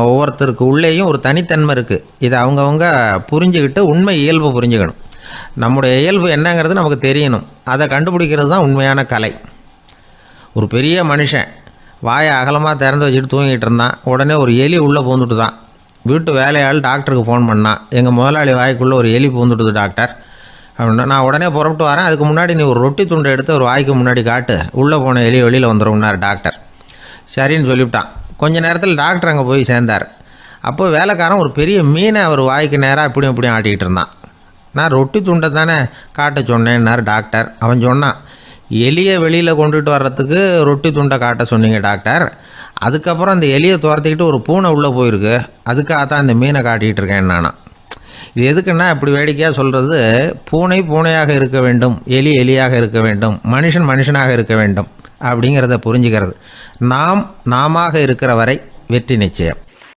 ஒவ்வொருத்தருக்கு உள்ளேயும் ஒரு தனித்தன்மை இருக்குது. இதை அவங்கவுங்க புரிஞ்சுக்கிட்டு உண்மை இயல்பு புரிஞ்சுக்கணும். நம்முடைய இயல்பு என்னங்கிறது நமக்கு தெரியணும். அதை கண்டுபிடிக்கிறது தான் உண்மையான கலை. ஒரு பெரிய மனுஷன் வாயை அகலமாக திறந்து வச்சுட்டு தூங்கிட்டு இருந்தான். உடனே ஒரு எலி உள்ளே பூந்துட்டு தான். வீட்டு வேலையாள் டாக்டருக்கு ஃபோன் பண்ணான். எங்கள் முதலாளி வாய்க்குள்ளே ஒரு எலி பூந்துட்டுது டாக்டர் அப்படின்னா. நான் உடனே புறப்பட்டு வரேன், அதுக்கு முன்னாடி நீ ஒரு ரொட்டி துண்டை எடுத்து ஒரு வாய்க்கு முன்னாடி காட்டு, உள்ளே போன எலி வெளியில் வந்துடும்னார் டாக்டர். சரின்னு சொல்லிவிட்டான். கொஞ்ச நேரத்தில் டாக்டர் அங்கே போய் சேர்ந்தார். அப்போ வேலைக்காரன் ஒரு பெரிய மீனை அவர் வாய்க்கு நேராக இப்படியும் இப்படியும் ஆட்டிக்கிட்டு இருந்தான். நான் ரொட்டி துண்டை தானே காட்ட சொன்னேன்னார் டாக்டர். அவன் சொன்னான், எலியை வெளியில் கொண்டுட்டு வர்றதுக்கு ரொட்டி துண்டை காட்ட சொன்னீங்க டாக்டர், அதுக்கப்புறம் அந்த எலியை துரத்திக்கிட்டு ஒரு பூனை உள்ளே போயிருக்கு, அதுக்காக தான் இந்த மீனை காட்டிகிட்டு இருக்கேன் நானா. இது எதுக்குன்னா இப்படி வேடிக்கையாக சொல்கிறது, பூனை பூனையாக இருக்க வேண்டும், எலி எலியாக இருக்க வேண்டும், மனுஷன் மனுஷனாக இருக்க வேண்டும் அப்படிங்கிறத புரிஞ்சுக்கிறது. நாம் நாமாக இருக்கிற வரை வெற்றி நிச்சயம்.